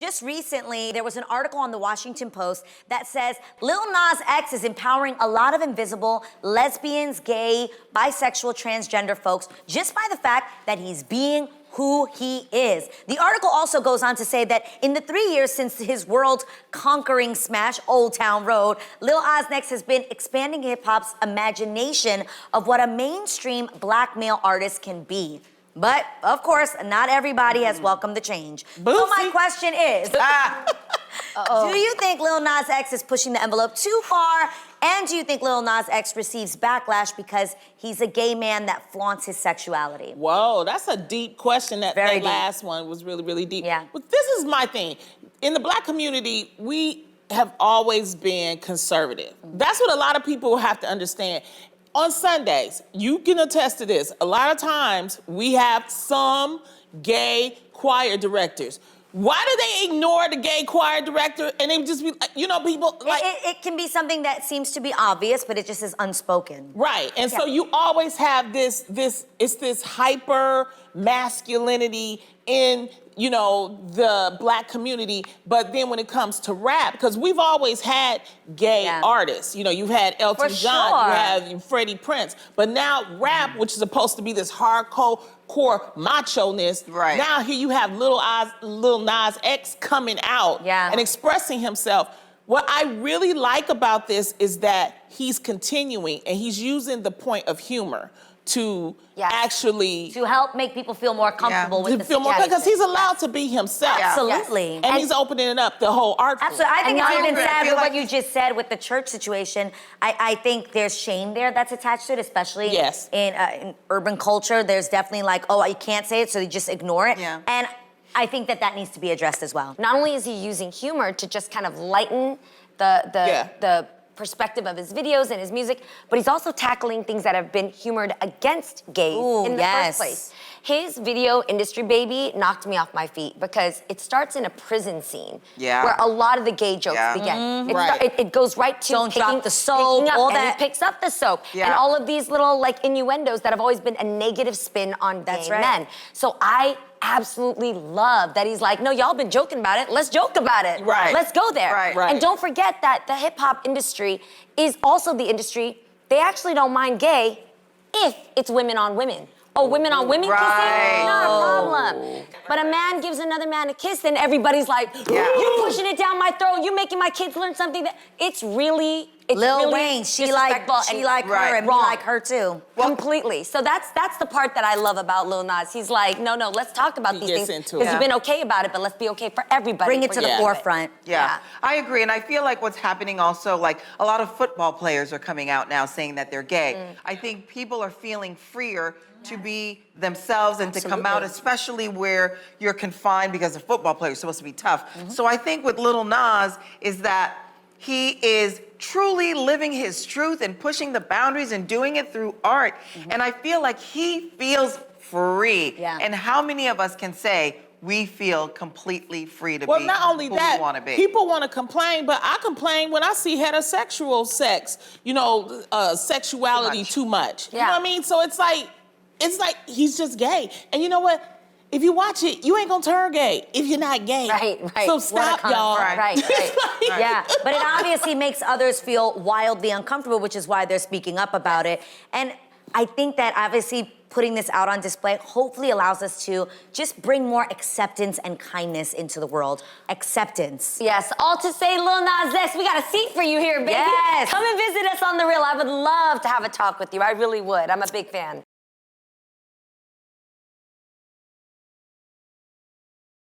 Just recently, there was an article on the Washington Post that says Lil Nas X is empowering a lot of invisible lesbians, gay, bisexual, transgender folks just by the fact that he's being who he is. The article also goes on to say that in the 3 years since his world-conquering smash, Old Town Road, Lil Nas X has been expanding hip-hop's imagination of what a mainstream black male artist can be. But, of course, not everybody has welcomed the change. Boosie. So my question is, do you think Lil Nas X is pushing the envelope too far? And do you think Lil Nas X receives backlash because he's a gay man that flaunts his sexuality? Whoa, that's a deep question. That last one was really, really deep. Yeah. But this is my thing. In the black community, we have always been conservative. That's what a lot of people have to understand. On Sundays, you can attest to this. A lot of times, we have some gay choir directors. Why do they ignore the gay choir director and they just be, you know, people like... It can be something that seems to be obvious, but it just is unspoken. Right, and so you always have this hyper masculinity in, you know, the black community, but then when it comes to rap, because we've always had gay artists. You know, you've had Elton John, you have Freddie Prince, but now rap, which is supposed to be this hardcore macho-ness, now here you have Lil Nas X coming out and expressing himself. What I really like about this is that he's continuing and he's using the point of humor to actually... To help make people feel more comfortable with the situation. Because he's allowed to be himself. Absolutely. And he's opening up the whole art form. Absolutely. I think it's even sad with what you just said with the church situation. I think there's shame there that's attached to it, especially in urban culture. There's definitely like, oh, you can't say it, so you just ignore it. And I think that needs to be addressed as well. Not only is he using humor to just kind of lighten the perspective of his videos and his music, but he's also tackling things that have been humored against gays in the first place. His video, Industry Baby, knocked me off my feet because it starts in a prison scene where a lot of the gay jokes begin. It goes right to Don't drop the soap, all that. He picks up the soap and all of these little like innuendos that have always been a negative spin on gay men. So I absolutely love that he's like, no, y'all been joking about it. Let's joke about it. Let's go there. And don't forget that the hip hop industry is also the industry, they actually don't mind gay if it's women on women. Oh, women on women kissing? Not a problem. But a man gives another man a kiss, then everybody's like, you pushing it down my throat, you making my kids learn something that it's really Lil Wayne, she like her and we like her too. Completely. So that's the part that I love about Lil Nas. He's like, no, let's talk about these things. Because you've been okay about it, but let's be okay for everybody. Bring it to the forefront. I agree, and I feel like what's happening also, like a lot of football players are coming out now saying that they're gay. I think people are feeling freer to be themselves and to come out, especially where you're confined because a football player is supposed to be tough. So I think with Lil Nas is that he is truly living his truth and pushing the boundaries and doing it through art. And I feel like he feels free. And how many of us can say we feel completely free to be not only who that, we want to be? People want to complain, but I complain when I see heterosexual sex, you know, sexuality too much. You know what I mean? So it's like he's just gay. And you know what? If you watch it, you ain't gonna turn gay if you're not gay. So stop, y'all. Yeah, but it obviously makes others feel wildly uncomfortable, which is why they're speaking up about it. And I think that obviously putting this out on display hopefully allows us to just bring more acceptance and kindness into the world. Acceptance. Yes, all to say, Lil Nas X, we got a seat for you here, baby. Yes. Come and visit us on The Real. I would love to have a talk with you. I really would. I'm a big fan.